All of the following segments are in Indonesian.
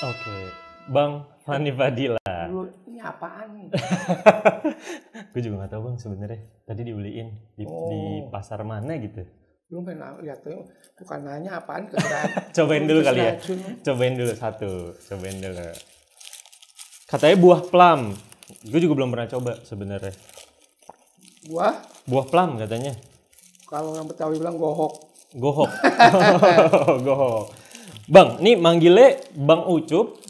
Oke, Bang Fani Fadila. Dulu ini apaan nih? Gue juga nggak tahu Bang sebenarnya. Tadi dibeliin di pasar mana gitu. Lu main lihat tuh, bukan nanya apaan keseracun. Cobain dulu kali ya. Cobain dulu satu. Cobain dulu. Katanya buah plum. Gue juga belum pernah coba sebenarnya. Buah plum katanya. Kalau orang Betawi bilang gohok. Gohok. Gohok. Bang, nih manggilnya Bang Ucup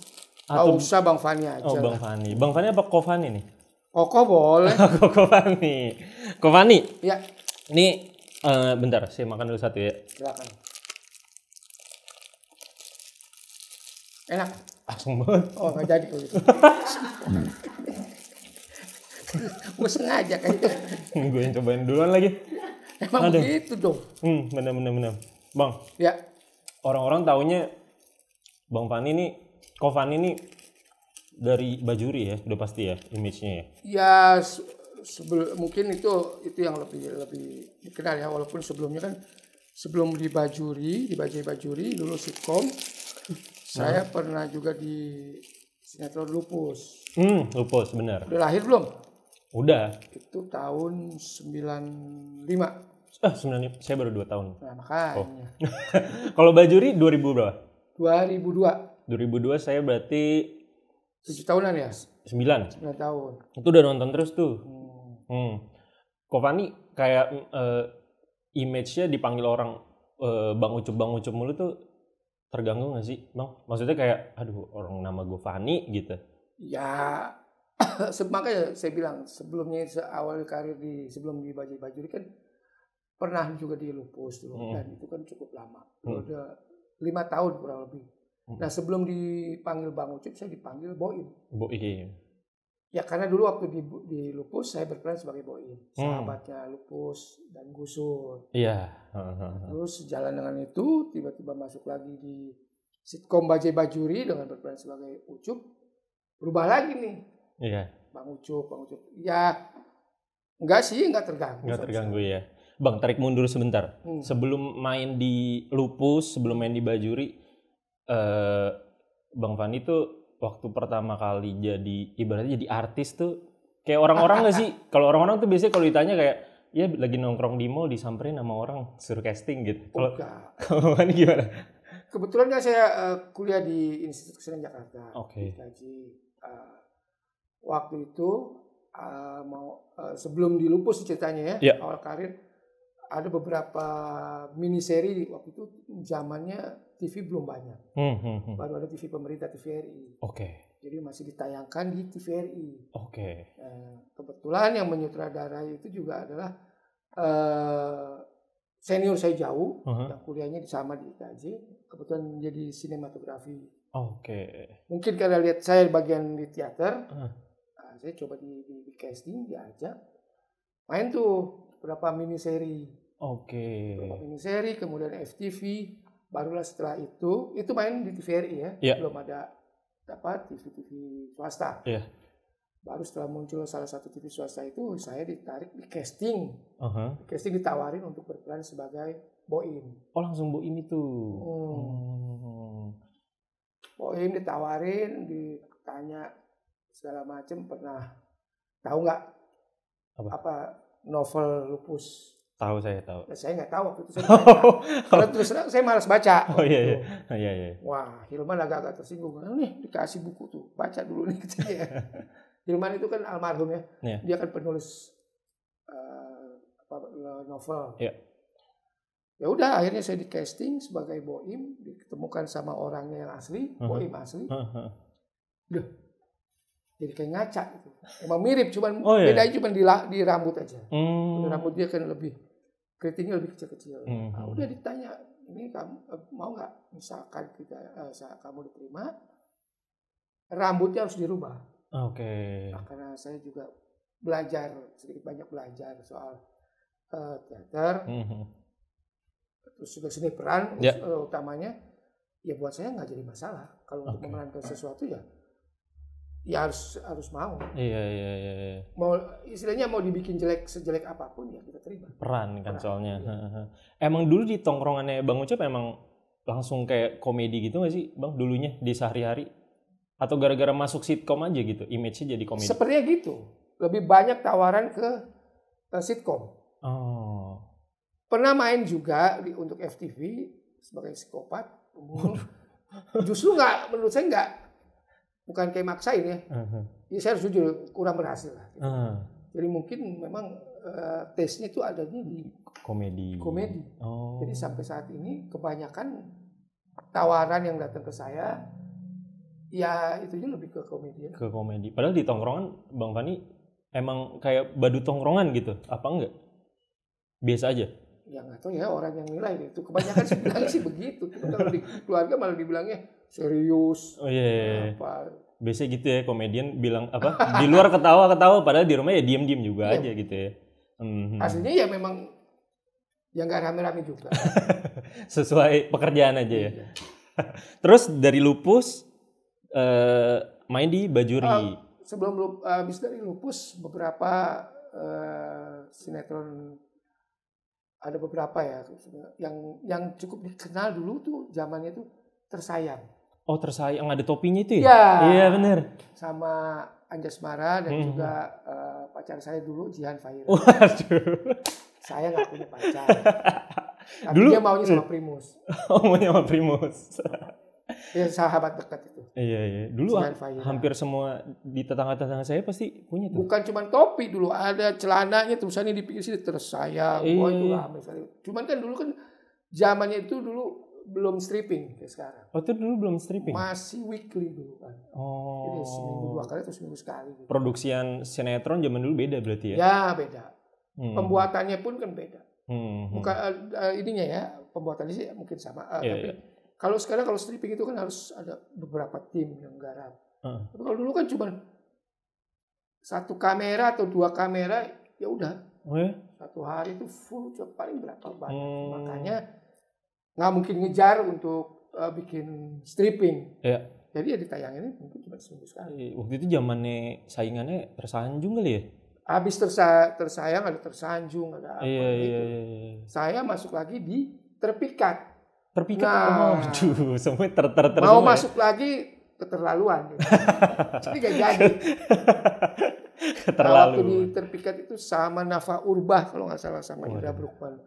atau usah Bang Fani aja. Oh, Bang Fani. Bang Fani apa Ko Fani nih? Koko boleh. Ko Fani. Ko Fani. Ya. Nih bentar, saya makan dulu satu ya. Silakan. Enak. Langsung banget. Oh, nggak jadi kalau gitu. Gue sengaja kayaknya. Gue yang cobain duluan lagi. Emang begitu dong. Bener. Bang. Ya. Orang-orang taunya Bang Fani nih, Ko Fani nih dari Bajuri ya, udah pasti ya image-nya ya. Ya mungkin itu yang lebih dikenal ya, walaupun sebelumnya kan sebelum di Bajuri dulu sitkom. Saya pernah juga di sinetron Lupus. Lupus benar. Udah lahir belum? Udah. Itu tahun 95. 95. Saya baru 2 tahun. Nah, makanya. Oh. Kalau Bajuri 2000 berapa? 2002. 2002 saya berarti 7 tahunan ya? 9 tahun. Itu udah nonton terus tuh. Ko Fani kayak image-nya dipanggil orang Bang Ucup mulu tuh terganggu gak sih Bang? Maksudnya kayak aduh orang nama gue Fani gitu. Ya makanya saya bilang sebelumnya awal karir sebelum di Bajuri kan pernah juga di Lupus dulu dan itu kan cukup lama. Udah 5 tahun kurang lebih. Nah sebelum dipanggil Bang Ucup saya dipanggil Boim. Ya karena dulu waktu di Lupus saya berperan sebagai Boim, sahabatnya Lupus dan Gusur. Iya. Terus sejalan dengan itu tiba-tiba masuk lagi di sitkom Bajuri dengan berperan sebagai Ucup. Berubah lagi nih. Iya. Bang Ucup. Ya enggak terganggu. Enggak terganggu ya. Bang, tarik mundur sebentar. Sebelum main di Lupus, sebelum main di Bajuri, Bang Fani tuh waktu pertama kali ibaratnya jadi artis tuh kayak orang-orang nggak sih? Kalau orang-orang tuh biasanya kalau ditanya kayak, ya lagi nongkrong di mall disamperin sama orang suruh casting gitu. Kalau Fani gimana? Kebetulan kan saya kuliah di Institut Kesenian Jakarta. Oke. Waktu itu sebelum di Lupus ceritanya ya, awal karir ada beberapa mini seri waktu itu zamannya TV belum banyak. Baru ada TV pemerintah, TVRI. Oke. Jadi masih ditayangkan di TVRI. Oke. Kebetulan yang menyutradarai itu juga adalah senior saya jauh, yang kuliahnya sama di IKJ. Kebetulan jadi sinematografi. Oke. Mungkin karena lihat saya bagian di teater, saya coba di casting, diajak. Main tuh beberapa mini seri. Oke. Beberapa mini seri, kemudian FTV. Barulah setelah itu main di TVRI ya. Yeah. Belum ada TV swasta. Yeah. Baru setelah muncul salah satu TV swasta itu, saya ditarik di casting. Di casting ditawarin untuk berperan sebagai Boim. Oh langsung Boim itu. Boim ditawarin, ditanya segala macam, pernah tahu nggak apa novel Lupus? Tahu, saya tahu. Saya nggak tahu waktu itu saya kalau terus terang saya malas baca. Oh iya. Wah, Hilman agak tersinggung. Nih dikasih buku tuh, baca dulu nih katanya. Hilman itu kan almarhum ya. Yeah. Dia kan penulis novel. Yeah. Ya udah akhirnya saya di casting sebagai Boim, ditemukan sama orangnya yang asli, Boim asli. Duh. Jadi kayak ngaca gitu. Emang mirip, bedanya cuma di rambut aja. Rambut dia kan lebih keritingnya lebih kecil-kecil. Nah, udah ditanya, ini kamu mau nggak misalkan kamu diterima, rambutnya harus dirubah. Oke. Nah, karena saya juga sedikit banyak belajar soal teater, terus juga seni peran utamanya, ya buat saya nggak jadi masalah kalau untuk memerankan sesuatu ya harus mau. Iya. Mau istilahnya mau dibikin sejelek apapun ya kita terima. Peran kan soalnya. Iya. Emang dulu di tongkrongannya Bang Ucup emang langsung kayak komedi gitu nggak sih Bang dulunya di sehari-hari? Atau gara-gara masuk sitkom aja gitu, image-nya jadi komedi? Sepertinya gitu. Lebih banyak tawaran ke sitkom. Oh. Pernah main juga untuk FTV sebagai psikopat, pembunuh. Justru menurut saya bukan kayak maksain ya. Ya saya harus jujur, kurang berhasil lah. Jadi mungkin memang taste-nya itu adanya di komedi. Oh. Jadi sampai saat ini kebanyakan tawaran yang datang ke saya, ya itu juga lebih ke komedi. Ke komedi. Padahal di tongkrongan Bang Fani emang kayak badut tongkrongan gitu, apa enggak? Biasa aja? Ya nggak tahu ya orang yang nilai itu. Kebanyakan sih bilang sih begitu. Kalau di keluarga malah dibilangnya serius. Oh iya. Apa. Biasanya gitu ya, komedian bilang apa? Di luar ketawa-ketawa, padahal di rumah ya diem-diem juga aja gitu ya. Aslinya ya memang ya nggak rame-rame juga. Sesuai pekerjaan aja ya. Terus dari Lupus main di Bajuri. Sebelum habis dari Lupus beberapa sinetron ada beberapa ya yang cukup dikenal dulu tuh zamannya tuh Tersayang. Oh Tersayang, ada topinya itu ya? Ya. Iya benar. Sama Anjasmara dan juga pacar saya dulu Jihan Fahira. Waduh. Saya nggak punya pacar. Tapi dulu, dia maunya sama Primus. Oh maunya sama Primus. Ya sahabat dekat itu. Iya. Dulu hampir semua di tetangga-tetangga saya pasti punya tuh. Bukan cuma topi dulu, ada celananya tulisannya di pinggir sini Tersayang. Oh itu ramai sekali. Cuman kan dulu kan zamannya itu dulu belum stripping kayak sekarang. Oh itu dulu belum stripping? Masih weekly dulu kan. Oh. Jadi seminggu 2 kali atau seminggu sekali. Gitu. Produksian sinetron zaman dulu beda berarti ya? Ya beda. Pembuatannya pun kan beda. Bukan ininya ya, pembuatannya sih mungkin sama. Tapi kalau sekarang kalau stripping itu kan harus ada beberapa tim yang garap. Tapi kalau dulu kan cuma 1 kamera atau 2 kamera ya udah. Oh ya? 1 hari itu full paling berapa banyak. Makanya nggak mungkin ngejar untuk bikin stripping. Iya. Jadi ya ditayanginnya mungkin cuma seminggu sekali. Waktu itu zamannya saingannya Tersanjung kali ya? Habis Tersayang ada Tersanjung, ada apa gitu. Iya. Saya masuk lagi di Terpikat. Nah, semua mau masuk lagi keterlaluan. Gitu. Jadi gak jadi. Waktu di Terpikat itu sama Nafa Urbah kalau nggak salah sama Indra Brukman.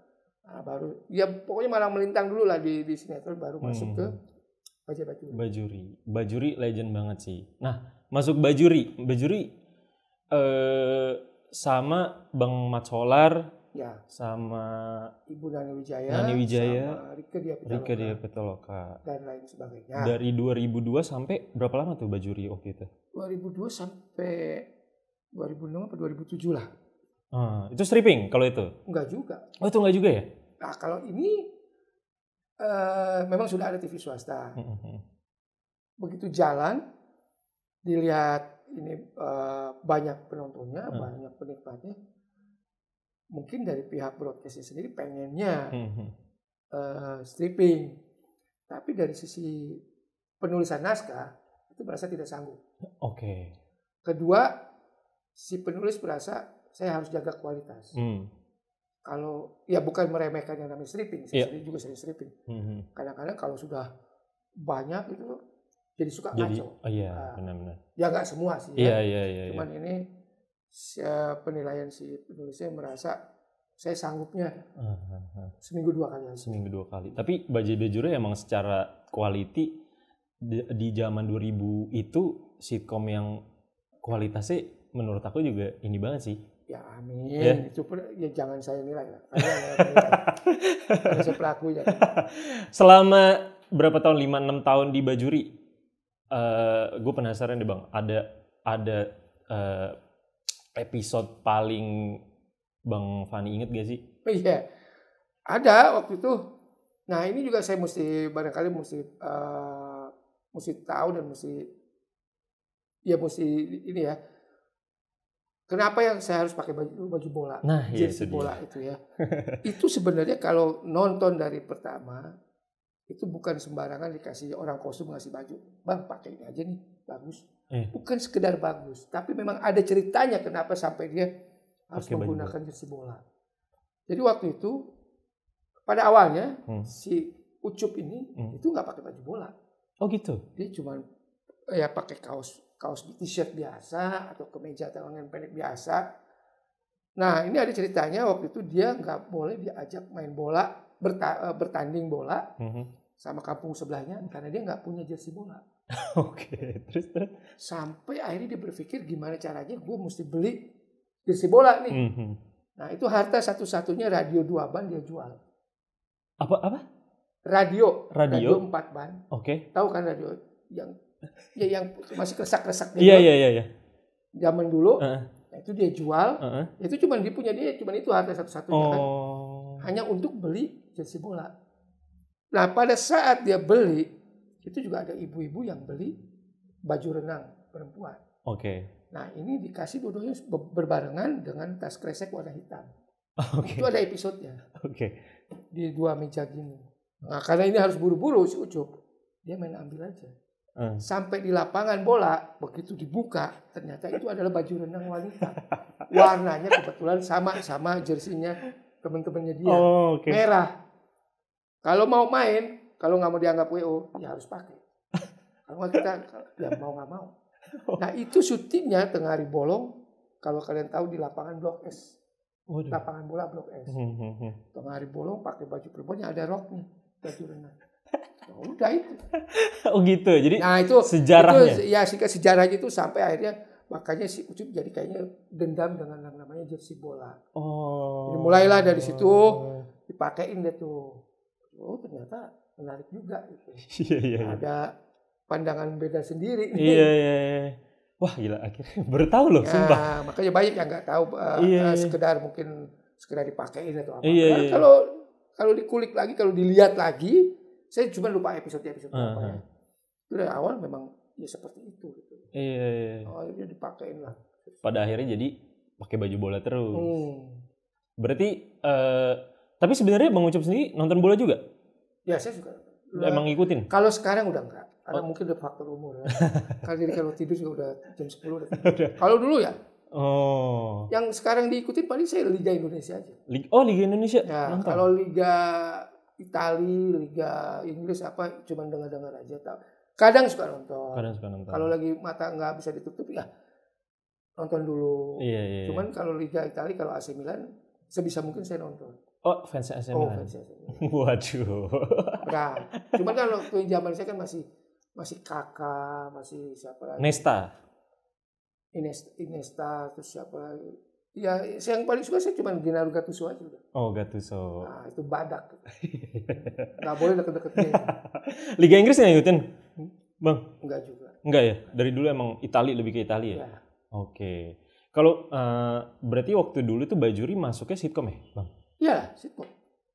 Nah, baru ya pokoknya malah melintang dulu lah di sinetron baru masuk ke Bajuri legend banget sih. Nah masuk Bajuri sama Bang Mat Solar. Ya. Sama Ibu Nani Wijaya, sama Rike Diah Pitaloka dan lain sebagainya. Dari 2002 sampai berapa lama tuh Bajuri waktu itu? 2002 sampai 2006 atau 2007 lah. Itu stripping kalau itu? Enggak juga. Oh itu enggak juga ya? Nah kalau ini memang sudah ada TV swasta. Begitu jalan dilihat ini banyak penontonnya, banyak penikmatnya. Mungkin dari pihak broadcastnya sendiri pengennya stripping, tapi dari sisi penulisan naskah itu merasa tidak sanggup. Oke. Kedua, si penulis merasa saya harus jaga kualitas. Kalau ya bukan meremehkan yang namanya stripping, saya sendiri juga sering stripping. Kadang-kadang kalau sudah banyak itu jadi suka ngaco. Oh iya, benar-benar. Ya nggak semua sih. Iya. Cuman ini penilaian si penulisnya merasa saya sanggupnya seminggu 2 kali aja. Seminggu 2 kali. Tapi Bajuri emang secara quality di zaman 2000 itu sitkom yang kualitasnya menurut aku juga ini banget sih. Ya amin. Itu ya jangan saya nilai lah. Karena saya pelakunya. Selama berapa tahun? 5-6 tahun di Bajuri. Gue penasaran deh Bang. Ada episode paling Bang Fani inget gak sih? Iya, ada waktu itu. Nah ini juga saya barangkali mesti tahu dan mesti ini ya. Kenapa yang saya harus pakai baju bola? Nah, jersey bola itu ya. Itu sebenarnya kalau nonton dari pertama itu bukan sembarangan dikasih orang kostum ngasih baju. Bang pakai ini aja nih, bagus. Bukan sekedar bagus, tapi memang ada ceritanya kenapa sampai dia harus menggunakan jersey bola. Jadi waktu itu pada awalnya si Ucup ini itu nggak pakai baju bola. Oh gitu. Dia cuma ya pakai kaos t-shirt biasa atau kemeja atau lengan pendek biasa. Nah ini ada ceritanya waktu itu dia nggak boleh diajak main bola, bertanding bola sama kampung sebelahnya karena dia nggak punya jersey bola. Oke, terus. Sampai akhirnya dia berpikir gimana caranya gue mesti beli jersey bola nih. Nah itu harta satu-satunya radio 2 ban dia jual. Apa? Radio 4 ban. Oke. Tahu kan radio yang masih kresak-kresak gitu. Iya. Zaman dulu, nah itu dia jual. Itu cuma dia punya dia, cuma itu harta satu-satunya kan. Hanya untuk beli jersey bola. Nah pada saat dia beli, itu juga ada ibu-ibu yang beli baju renang perempuan. Oke. Nah ini dikasih dua-duanya berbarengan dengan tas kresek warna hitam. Itu ada episodenya. Di 2 meja gini. Nah karena ini harus buru-buru si Ucup, dia main ambil aja. Sampai di lapangan bola, begitu dibuka, ternyata itu adalah baju renang wanita. Warnanya kebetulan sama jersinya teman-temannya dia, merah. Kalau mau main, kalau nggak mau dianggap WO, ya harus pakai. Kalau nggak kita, ya mau nggak mau. Nah itu syutingnya tengah hari bolong, kalau kalian tahu di lapangan Blok S. Lapangan bola Blok S. Tengah hari bolong pakai baju perempuan yang ada roknya, baju renang. Udah itu. Oh gitu. Jadi nah, itu sejarahnya. Sejarahnya itu sampai akhirnya makanya si Ucup jadi kayaknya dendam dengan yang namanya jersey bola. Jadi mulailah dari situ dipakein deh tuh. Oh ternyata menarik juga gitu. Iya. Ada pandangan beda sendiri. Iya. Wah gila, akhirnya baru tahu loh, sumpah. Makanya banyak yang nggak tahu sekedar dipakein atau apa. Iya. Kalau dikulik lagi, kalau dilihat lagi, saya cuma lupa episode apa ya. Itu dari awal memang ya seperti itu gitu. Iya. Akhirnya dipakein lah. Pada akhirnya jadi pakai baju bola terus. Berarti tapi sebenarnya Bang Ucup sendiri nonton bola juga? Ya saya suka. Emang ngikutin? Kalau sekarang udah enggak. Karena mungkin udah faktor umur ya. Kalau tidur juga udah jam 10 udah. Kalau dulu ya. Yang sekarang diikutin paling saya Liga Indonesia aja. Liga Indonesia? Ya, kalau Liga Italia, Liga Inggris apa cuma dengar-dengar aja. Kadang suka nonton. Kalau lagi mata nggak bisa ditutup ya nonton dulu. Iya. Cuman kalau Liga Italia, kalau AC Milan sebisa mungkin saya nonton. Oh, fans AC Milan. Fans AC Milan. Waduh. Berat. Cuman kan waktu zaman saya kan masih Kakak, masih siapa lagi? Iniesta, terus siapa lagi? Ya, yang paling suka saya cuma Gennaro Gattuso aja. Gattuso. Nah, itu badak. Nggak boleh deket-deket dia. Liga Inggris nggak ngikutin, Bang? Enggak juga. Enggak ya? Dari dulu emang lebih ke Italia ya? Oke. Kalau berarti waktu dulu tuh Bajuri masuknya sitkom ya, Bang? Iya, sitkom.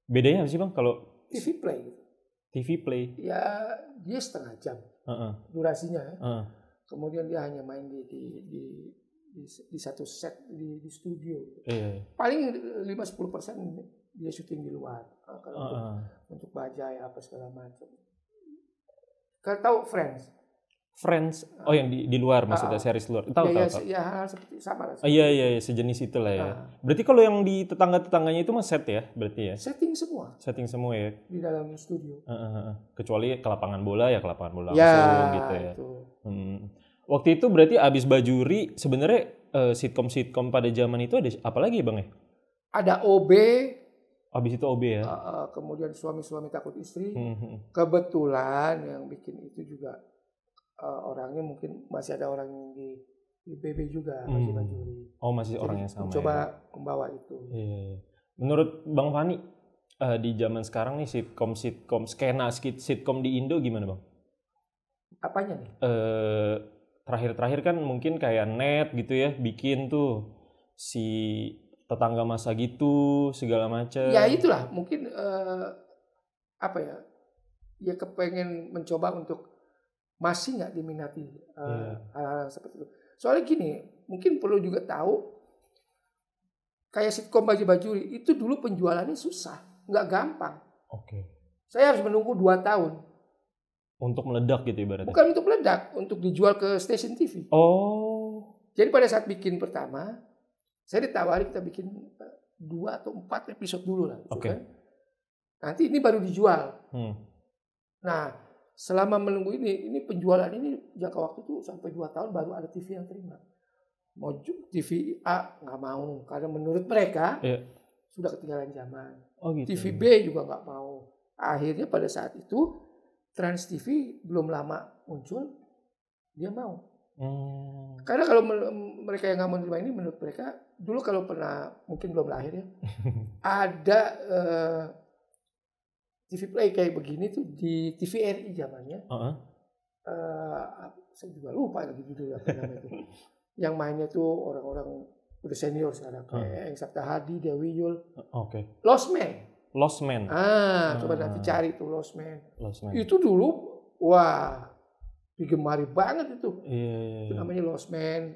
Bedanya apa sih, Bang? Kalau TV Play. TV Play? Ya, dia setengah jam. Durasinya ya. Kemudian dia hanya main di satu set di studio. Paling 5-10% dia syuting di luar. Untuk bajai apa segala macam. Kalau tahu Friends, yang di luar maksudnya, series luar. Tahu. Ya, seperti sama lah. Iya, sejenis itulah ya. Berarti kalau yang di tetangga-tetangganya itu mah set ya, berarti ya? Setting semua ya. Di dalam studio. Kecuali ke lapangan bola langsung gitu ya. Itu. Waktu itu berarti abis Bajuri sebenarnya sitkom pada zaman itu ada apa lagi, Bang ya? Ada OB. Abis itu OB ya. Kemudian Suami Takut Istri. Kebetulan yang bikin itu juga orangnya mungkin masih ada orang di BB juga, masih Bajuri. Masih orang yang sama. Coba membawa itu. Iya. Menurut Bang Fani di zaman sekarang nih skena sitkom di Indo gimana, Bang? Apanya nih? Terakhir kan mungkin kayak Net gitu ya, bikin tuh si tetangga masa gitu segala macam. Ya itulah mungkin dia kepengen mencoba untuk masih nggak diminati hal-hal seperti itu. Soalnya gini, mungkin perlu juga tahu kayak sitkom Bajuri itu dulu penjualannya susah, nggak gampang. Saya harus menunggu 2 tahun. Untuk meledak gitu ibaratnya? Bukan untuk meledak, untuk dijual ke stasiun TV. Jadi pada saat bikin pertama, saya ditawari kita bikin 2 atau 4 episode dulu lah. Kan? Nanti ini baru dijual. Nah, selama menunggu ini penjualan ini jangka waktu tuh sampai 2 tahun baru ada TV yang terima. Mau TV A nggak mau karena menurut mereka sudah ketinggalan zaman. Gitu. TV B juga nggak mau. Akhirnya pada saat itu Trans TV belum lama muncul, dia mau. Karena kalau mereka yang nggak mau menerima ini, menurut mereka dulu kalau pernah mungkin belum lahir ya, ada TV Play kayak begini tuh di TVRI zamannya. Saya juga lupa lagi judulnya apa namanya itu. Yang mainnya tuh orang-orang udah senior sekarang kayak Sakta Hadi, Dewi Yul. Lost Man. Coba nanti cari tuh Lost Man. Itu dulu wah digemari banget itu. Itu namanya Lost Man.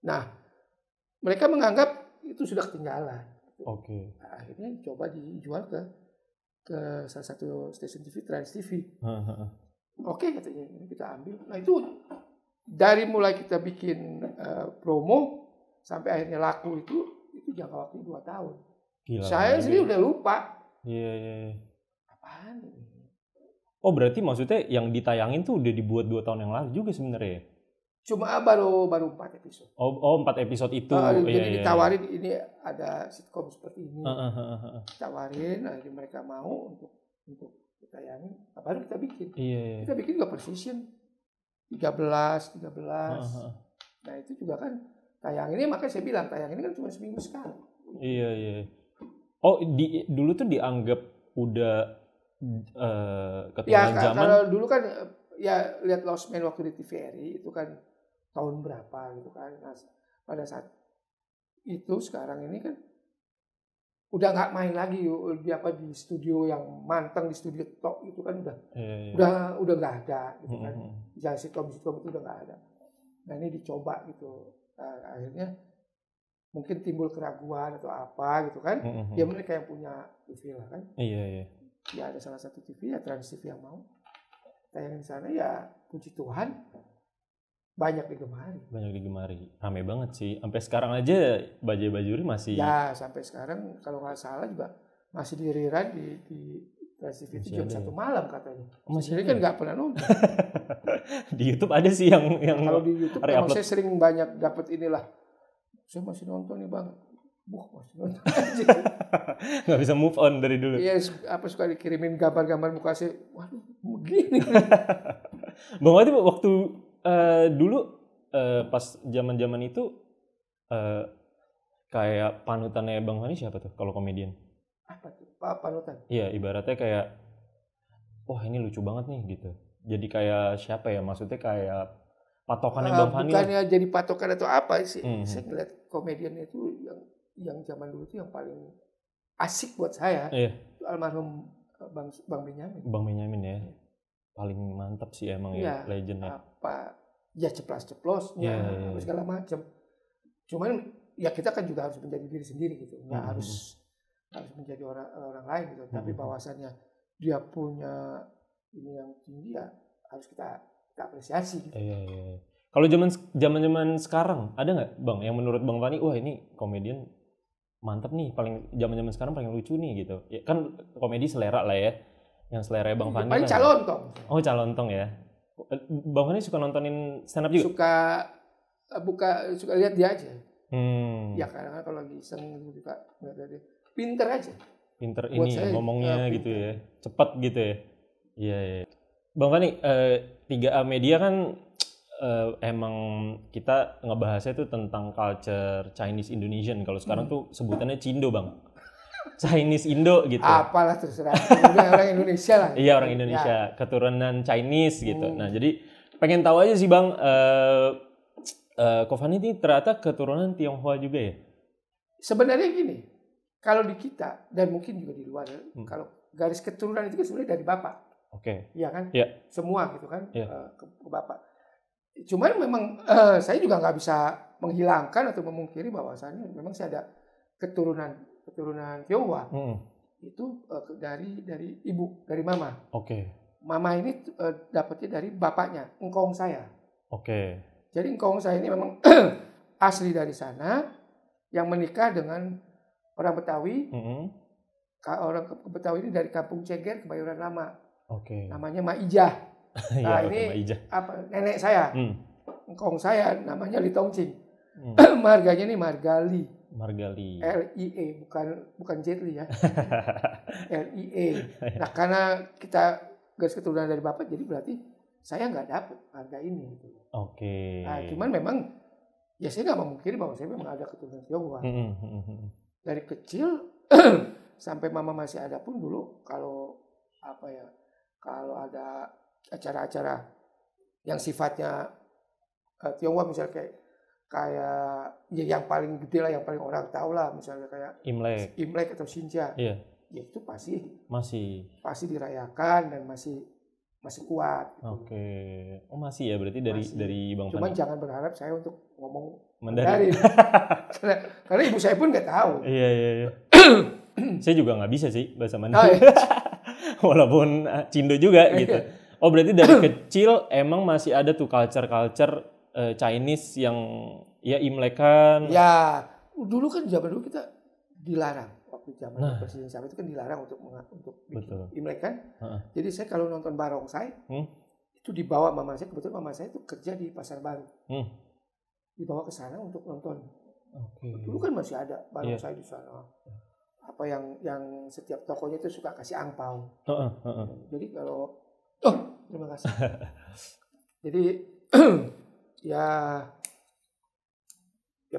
Nah, mereka menganggap itu sudah ketinggalan. Nah, akhirnya coba dijual ke salah satu stasiun TV, Trans TV. Katanya ini kita ambil. Nah itu dari mulai kita bikin promo sampai akhirnya laku itu jangka waktu 2 tahun. Gila, saya sendiri udah lupa. Apaan ini? Oh berarti maksudnya yang ditayangin tuh udah dibuat 2 tahun yang lalu juga sebenarnya? Cuma baru 4 episode. 4 episode itu. Jadi ditawarin ini ada sitkom seperti ini. Ditawarin, akhirnya mereka mau untuk ditayangin. Baru kita bikin. Kita bikin juga per season. 13. Nah itu juga kan tayang ini, makanya saya bilang tayang ini kan cuma seminggu sekali. Oh dulu tuh dianggap udah ketinggalan zaman. Kalau dulu kan ya lihat Lost Man waktu di TVRI itu kan tahun berapa gitu kan. Nah, pada saat itu sekarang ini kan udah nggak main lagi di studio yang manteng, di studio top itu kan udah nggak ada gitu kan. Jangan sitkom itu udah nggak ada. Nah ini dicoba gitu. Nah, akhirnya mungkin timbul keraguan atau apa gitu kan. Ya mereka yang punya TV lah kan. Ya ada salah satu TV ya Trans TV yang mau tayang di sana, ya puji Tuhan banyak digemari. Rame banget sih. Sampai sekarang aja Bajai Bajuri masih. Ya sampai sekarang kalau nggak salah juga masih di rerun di Trans TV itu jam 1 malam katanya. Masih kan nggak pernah nonton. Di YouTube ada sih yang kalau di YouTube emang saya sering banyak dapat inilah. Saya masih nonton nih bang. Masih nonton aja. Nggak bisa move on dari dulu. Iya, suka dikirimin gambar-gambar muka saya. Waduh, begini. Bang Wati waktu dulu pas zaman itu kayak panutannya Bang Fani siapa tuh kalau komedian? Apa tuh? Panutan? Iya, ibaratnya kayak wah ini lucu banget nih gitu. Jadi kayak siapa ya? Maksudnya kayak patokannya Bang Fani. Bukannya jadi patokan atau apa sih? Saya ngeliat komedian itu yang zaman dulu itu yang paling asik buat saya. Almarhum Bang Benyamin. Bang Benyamin ya. Paling mantap sih emang ya legend ya. Ceplas-ceplosnya segala macam. Cuman ya kita kan juga harus menjadi diri sendiri gitu. Nggak harus menjadi orang lain gitu. Tapi bahwasannya dia punya ini yang tinggi ya harus kita apresiasi gitu. Kalau zaman sekarang ada nggak Bang yang menurut Bang Fani wah ini komedian mantap nih, paling zaman sekarang paling lucu nih gitu. Ya, kan komedi selera lah ya. Yang selera Bang Fani. Paling Calontong. Oh, Calontong ya. Bang Fani suka nontonin stand up juga? Suka lihat dia aja. Ya karena kalau lagi iseng suka ngeliat dia. Pinter aja. Pinter buat ini saya, ngomongnya gitu ya. Cepat gitu ya. Iya. Bang Fani, 3A Media kan emang kita ngebahasnya tuh tentang culture Chinese Indonesian. Kalau sekarang tuh sebutannya Cindo Bang. Chinese Indo gitu. Apalah terserah. Orang Indonesia lah. Iya orang Indonesia. Keturunan Chinese gitu. Nah jadi pengen tahu aja sih Bang. Ko Fani ini ternyata keturunan Tionghoa juga ya? Sebenarnya gini. Kalau di kita dan mungkin juga di luar. Kalau garis keturunan itu kan sebenarnya dari bapak. Iya kan? Semua gitu kan. Ke bapak. Cuman memang saya juga nggak bisa menghilangkan atau memungkiri bahwasannya memang saya ada keturunan Tionghoa. Itu dari ibu, dari mama. Mama ini dapatnya dari bapaknya, engkong saya. Jadi engkong saya ini memang asli dari sana yang menikah dengan orang Betawi. Orang Betawi ini dari Kampung Ceger, Kebayoran Lama. Oke. Namanya Maijah. Nah, ini Maijah. nenek saya. Engkong saya namanya Li Tongqing. Marganya ini Margali. L-I-E, bukan Jet Li ya. L-I-E. Nah, karena kita garis keturunan dari bapak, jadi berarti saya nggak dapat harga ini. Gitu. Oke. Nah, cuman memang ya saya nggak memungkiri bahwa saya memang ada keturunan Tionghoa. Dari kecil sampai mama masih ada pun dulu kalau ada acara-acara yang sifatnya Tionghoa misalnya kayak ya yang paling gede lah, yang paling orang tahu lah, misalnya kayak Imlek atau Xinjia. Iya. Ya itu pasti dirayakan dan masih kuat. Gitu. Oke. Oh masih ya, berarti dari Bang Fani. Cuman jangan berharap saya untuk ngomong Mandarin. karena ibu saya pun nggak tahu. Iya. Saya juga nggak bisa sih bahasa Mandarin. Walaupun Cindo juga gitu. Oh berarti dari kecil emang masih ada tuh culture Chinese yang ya Imlekan. Ya dulu kan zaman dulu kita dilarang. Waktu zaman Presiden Sampai itu kan dilarang untuk bikin Imlek kan. Jadi saya kalau nonton barongsai itu dibawa mama saya, kebetulan mama saya itu kerja di Pasar Baru. Dibawa ke sana untuk nonton. Dulu kan masih ada barongsai di sana. Apa yang setiap tokonya itu suka kasih angpau. Jadi kalau terima kasih. Jadi ya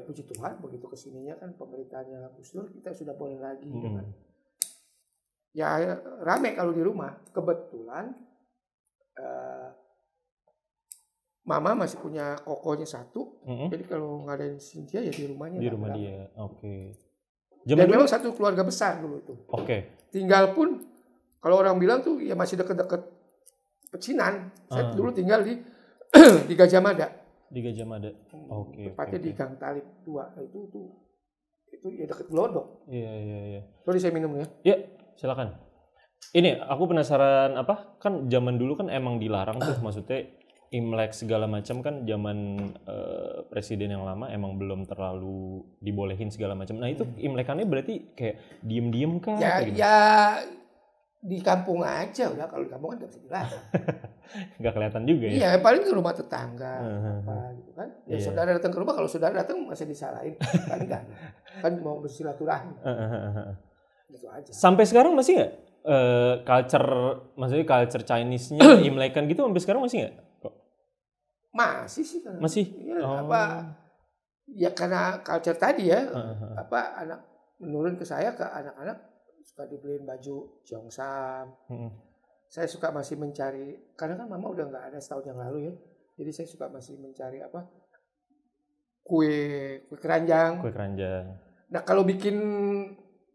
puji Tuhan begitu kesininya kan pemerintahnya Gus Dur, kita sudah boleh lagi kan. Ya rame kalau di rumah. Kebetulan mama masih punya kokonya satu. Jadi kalau ngadain Xinjia ya di rumahnya. Di rumah dia. Oke. Dan memang satu keluarga besar dulu itu. Tinggal pun kalau orang bilang tuh ya masih deket-deket Pecinan. Saya dulu tinggal di Gajah Mada. Di Gajah Mada. Tepatnya di Gang Talib 2. Itu ya deket Glodok. Iya. Sorry saya minum ya. Iya, silakan. Ini aku penasaran kan zaman dulu kan emang dilarang tuh, maksudnya Imlek segala macam kan zaman presiden yang lama emang belum terlalu dibolehin segala macam. Nah itu Imlekannya berarti kayak diem-diem kah? Ya di kampung aja udah, kalau di kampung kan nggak bisa dilarang. Nggak kelihatan juga ya? Iya, paling ke rumah tetangga gitu kan. Ya saudara datang ke rumah, kalau saudara datang masih disalahin kan enggak. Kan mau bersilaturahmi. Gitu aja. Sampai sekarang masih nggak culture Chinese-nya Imlekan gitu sampai sekarang masih nggak? Masih sih kan. Masih. Ya, ya karena culture tadi ya. Anak menurun ke saya, ke anak-anak suka dibeliin baju Jeongsam. Saya suka masih mencari, karena kan mama udah nggak ada setahun yang lalu ya. Jadi saya suka masih mencari kue keranjang. Nah kalau bikin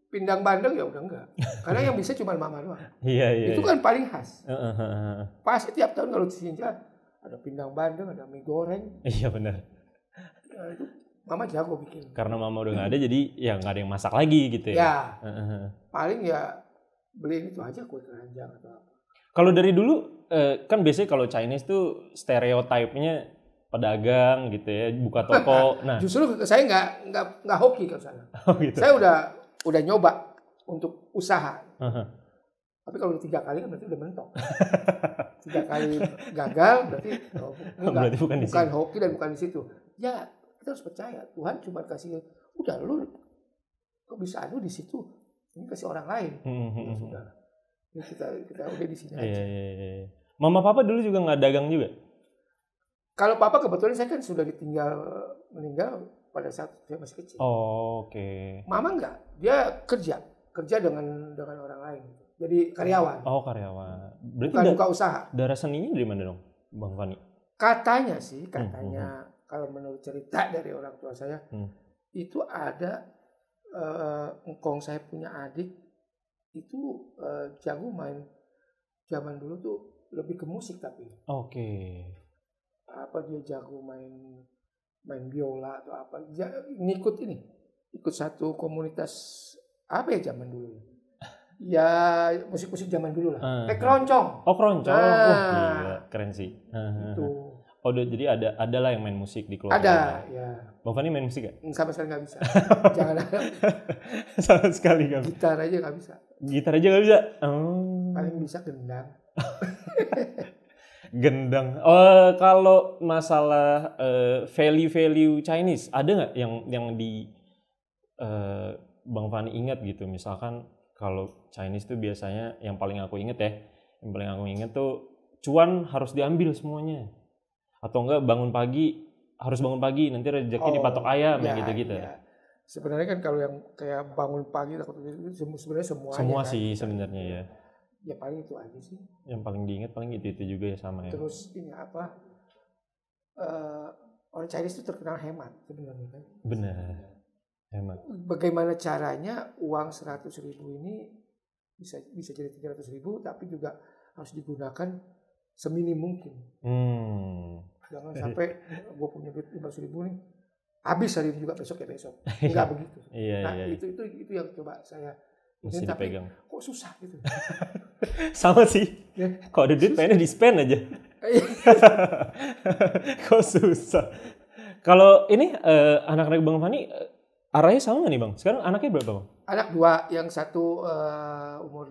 pindang bandeng ya udah enggak. Karena yang bisa cuma mama doang. Iya. Itu kan paling khas. Pasti tiap tahun kalau di Xinjia ada pindang bandeng, ada mie goreng. Iya benar. Nah, itu mama jago bikin. Karena mama udah nggak ada, jadi ya nggak ada yang masak lagi gitu ya. Ya. Paling ya beliin itu aja, kue keranjang atau apa. Kalau dari dulu kan biasanya kalau Chinese tuh stereotipnya pedagang gitu ya, buka toko. Nah, justru saya nggak hoki ke sana. Gitu. Saya udah nyoba untuk usaha. Tapi kalau 3 kali kan berarti udah mentok. 3 kali gagal berarti bukan hoki dan bukan di situ. Ya kita harus percaya Tuhan cuma kasih, udah lu kok bisa di situ, ini kasih orang lain. Ya sudah. Kita udah di sini aja. Iya. Mama papa dulu juga nggak dagang juga? Kalau papa kebetulan saya kan sudah meninggal pada saat saya masih kecil. Oke. Mama enggak, dia kerja dengan orang lain. Jadi karyawan. Karyawan. Berarti bukan buka usaha. Darah seninya dari mana dong, Bang Fani? Katanya kalau menurut cerita dari orang tua saya, itu ada engkong saya punya adik itu jago main, zaman dulu tuh lebih ke musik tapi. Dia jago main biola atau apa, ikut satu komunitas apa ya zaman dulu ya musik-musik zaman dulu lah. Keroncong. Keroncong. Gila, keren sih. Itu. Jadi ada lah yang main musik di keluarga. Ada, ya. Bang Fani main musik gak? Sama sekali nggak bisa. Jangan. Sama sekali nggak bisa. Gitar aja nggak bisa. Gitar aja nggak bisa. Paling bisa gendang. Gendang. Kalau masalah value Chinese, ada nggak yang di Bang Fani ingat gitu? Misalkan kalau Chinese tuh biasanya yang paling aku inget tuh cuan harus diambil semuanya. Atau enggak harus bangun pagi nanti rezeki dipatok ayam yang gitu-gitu. Ya. Sebenarnya kan kalau yang kayak bangun pagi itu sebenarnya semuanya. Semua kan? Sih sebenarnya ya. Ya paling itu aja sih. Yang paling diingat paling itu juga ya sama ya. Terus ini apa? Orang Chinese itu terkenal hemat sebenarnya kan. Benar. Hemat. Bagaimana caranya uang 100.000 ini bisa jadi 300.000 tapi juga harus digunakan seminim mungkin. Jangan sampai gue punya duit 500.000 nih habis hari ini juga besok. Enggak begitu. Iya. Itu yang coba saya mesti dipegang. Kok susah gitu. Sama sih. Kalau ada duit pengennya di-spend aja. Kok susah. Kalau ini anak-anak Bang Fani arahnya sama nggak nih Bang? Sekarang anaknya berapa Bang? Anak 2, yang satu umur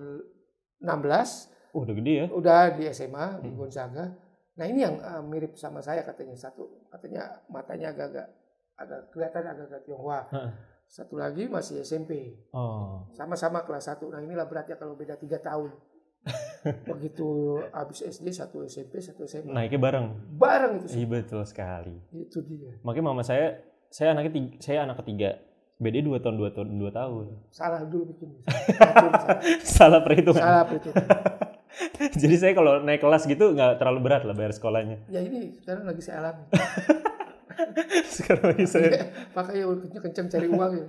16. Udah gede ya? Udah di SMA di Gonzaga. Nah ini yang mirip sama saya katanya. Satu katanya matanya agak kelihatan agak Tionghoa. Satu lagi masih SMP. Sama-sama kelas 1. Nah inilah beratnya kalau beda 3 tahun. Begitu habis SD, satu SMP, satu SMA. Naiknya bareng. Bareng itu sih. Iya betul sekali. Itu dia. Makanya mama saya anak ketiga. Beda 2 tahun. Salah dulu bikin. Salah perhitungan. Jadi saya kalau naik kelas gitu nggak terlalu berat lah bayar sekolahnya. Ya ini sekarang lagi saya alami. Sekarang lagi saya. Makanya kenceng cari uang ya.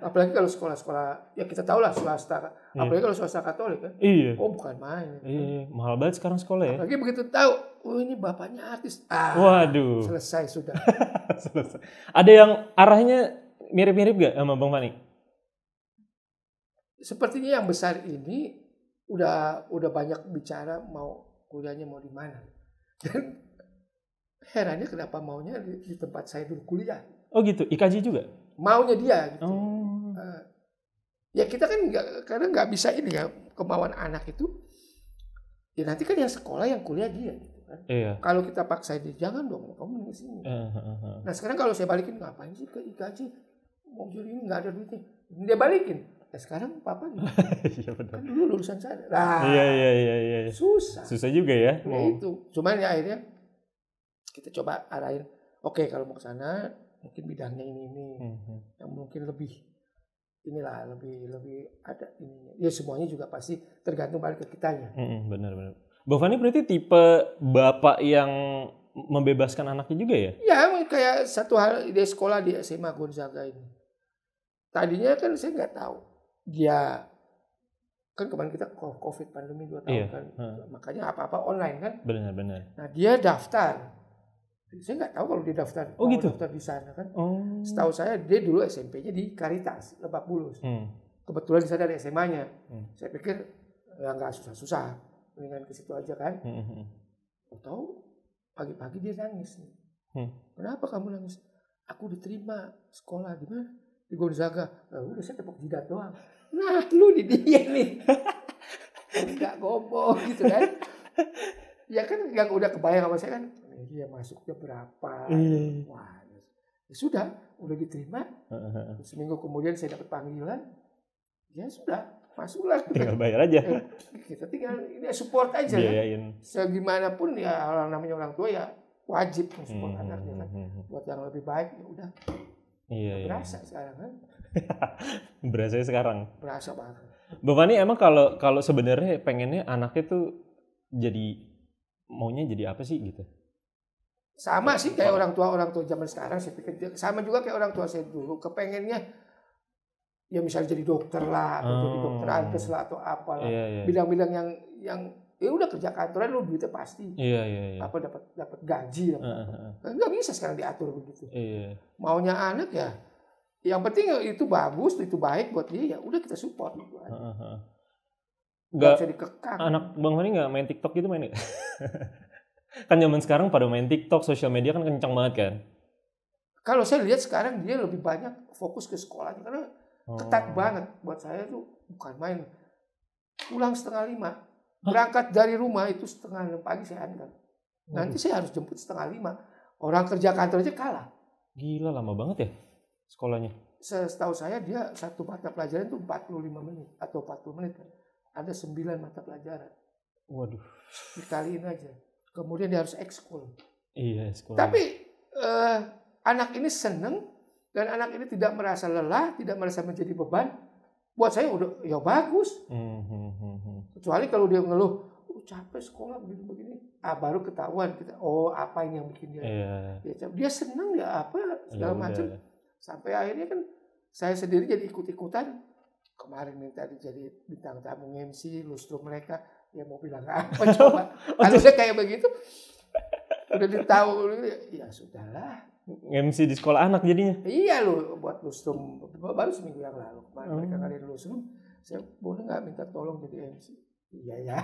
Apalagi kalau sekolah-sekolah, ya kita tahu lah swasta. Apalagi kalau swasta Katolik kan. Iya. Oh bukan main. Iya, mahal banget sekarang sekolah ya. Apalagi begitu tahu, oh ini bapaknya artis. Waduh. Selesai sudah. Selesai. Ada yang arahnya mirip-mirip gak sama Bang Fani? Sepertinya yang besar ini udah banyak bicara mau kuliahnya mau di mana. Dan herannya kenapa maunya di tempat saya dulu kuliah. Oh gitu, IKJ juga? Maunya dia gitu. Ya kita kan karena nggak bisa ini ya, kemauan anak itu. Ya nanti kan yang sekolah yang kuliah dia gitu kan. Iya. Kalau kita paksa dia, jangan dong kamu di sini. Nah sekarang kalau saya balikin, ngapain sih ke IKJ? Mobil ini nggak ada duitnya. Dia balikin. Ya sekarang papa nih. Iya betul. Kan dulu lulusan saya. Iya. Susah juga ya. Ya itu. Cuman ya akhirnya kita coba arahin. Oke, kalau mau ke sana mungkin bidangnya ini. Yang mungkin lebih ada ininya. Ya semuanya juga pasti tergantung balik ke kitanya. Benar. Bang Fani berarti tipe bapak yang membebaskan anaknya juga ya? Ya, kayak satu hal di sekolah di SMA Gonzaga ini. Tadinya kan saya nggak tahu. Dia kan kemarin kita COVID pandemi 2 tahun kan. Makanya apa-apa online kan. Benar. Nah, dia daftar. Saya nggak tahu kalau dia daftar. Oh gitu? Daftar di sana kan. Setahu saya dia dulu SMP-nya di Caritas, Lebak Bulus. Kebetulan di sana ada SMA-nya. Saya pikir ya nggak susah-susah. Mendingan ke situ aja kan. Tahu pagi-pagi dia nangis. Kenapa kamu nangis? Aku diterima sekolah di mana? Di Gonzaga. Udah saya tepuk jidat doang. Nah lu di dia nih. Enggak gombong gitu kan. Ya kan yang udah kebayang sama saya kan. Dia masuknya berapa. Wah ya sudah. Udah diterima. Seminggu kemudian saya dapat panggilan. Ya sudah. Masuklah. Tinggal bayar aja. Kita tinggal ini support aja kan. Segimanapun ya namanya orang tua ya wajib support anaknya kan. Buat yang lebih baik ya udah. Iya. Berasa sekarang kan? Berasa sekarang. Berasa banget. Bang Fani emang kalau sebenarnya pengennya anaknya tuh maunya jadi apa sih gitu? Sama sih kayak orang tua zaman sekarang, saya pikir sama juga kayak orang tua saya dulu, kepengennya ya misalnya jadi dokter lah, atau jadi dokter artis lah atau apalah. Bidang-bidang yang ya udah kerja kantoran lu duitnya pasti. Iya. Apa dapat gaji apa. Nggak bisa sekarang diatur begitu. Maunya anak ya yang penting itu bagus, itu baik buat dia, ya udah kita support gitu aja. Nggak bisa dikekang. Anak Bang Fani nggak main TikTok gitu main? Kan zaman sekarang pada main TikTok, sosial media kan kencang banget kan. Kalau saya lihat sekarang dia lebih banyak fokus ke sekolahnya karena ketat banget buat saya tuh bukan main. Pulang 4:30 Berangkat dari rumah itu 4:30 pagi saya antar. Nanti saya harus jemput 4:30. Orang kerja kantor aja kalah. Gila, lama banget ya sekolahnya. Setahu saya dia satu mata pelajaran itu 45 menit atau 40 menit. Ada 9 mata pelajaran. Waduh. Dikaliin aja. Kemudian dia harus ekskul. Iya, sekolah. Tapi anak ini seneng dan anak ini tidak merasa lelah, tidak merasa menjadi beban. Buat saya udah ya bagus. Kecuali kalau dia ngeluh, capek sekolah begini-begini. Baru ketahuan kita, apa ini yang bikin dia. Dia seneng ya apa segala macam. Sampai akhirnya kan saya sendiri jadi ikut-ikutan. Kemarin minta jadi bintang tamu MC, lustrum mereka. Ya mau bilang apa coba. Kalau udah kayak begitu, udah ditahu, ya sudahlah. MC di sekolah anak jadinya? Iya loh, buat lustrum. Baru seminggu yang lalu. Kemarin mereka ngadain lustrum. Saya boleh nggak minta tolong jadi MC? Iya.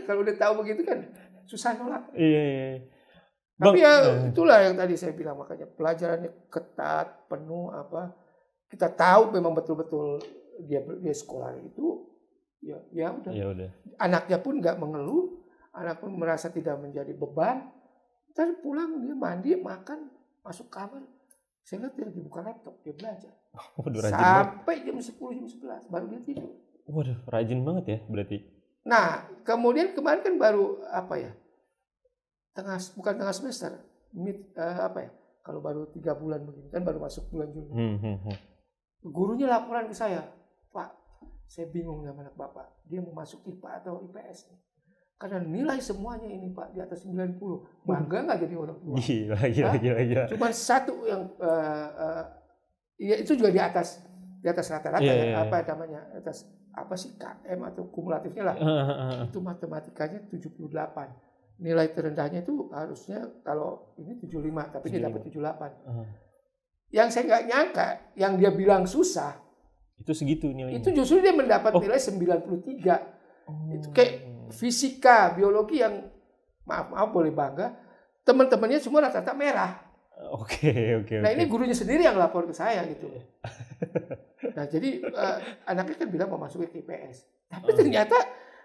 Kalau udah tahu begitu kan susah nolak. Iya. Tapi itulah yang tadi saya bilang, makanya pelajarannya ketat, penuh apa. Kita tahu memang betul-betul dia sekolah itu ya udah. Anaknya pun nggak mengeluh, anak pun merasa tidak menjadi beban. Ntar pulang dia mandi, makan, masuk kamar. Saya lihat dia lagi buka laptop, dia belajar. Sampai jam 10, jam 11 baru dia tidur. Waduh, rajin banget ya berarti. Nah, kemudian kemarin kan baru bukan tengah semester, kalau baru 3 bulan begini kan baru masuk bulan Juni. Gurunya laporan ke saya, Pak, saya bingung sama anak Bapak, dia mau masuk IPA atau IPS nih. Karena nilai semuanya ini Pak di atas 90, bangga nggak jadi orang tua? Gila. Cuma satu yang itu juga di atas rata-rata apa namanya, atas apa sih KM atau kumulatifnya lah. Itu matematikanya 78. Nilai terendahnya itu harusnya kalau ini 75, tapi dia dapat 78. Yang saya nggak nyangka, yang dia bilang susah, itu segitu nilainya. Itu justru dia mendapat nilai 93. Itu kayak fisika, biologi yang maaf boleh bangga, teman-temannya semua rata-rata merah. Oke. Nah ini gurunya sendiri yang lapor ke saya gitu. Nah jadi anaknya kan bilang mau masuk ke IPS, tapi ternyata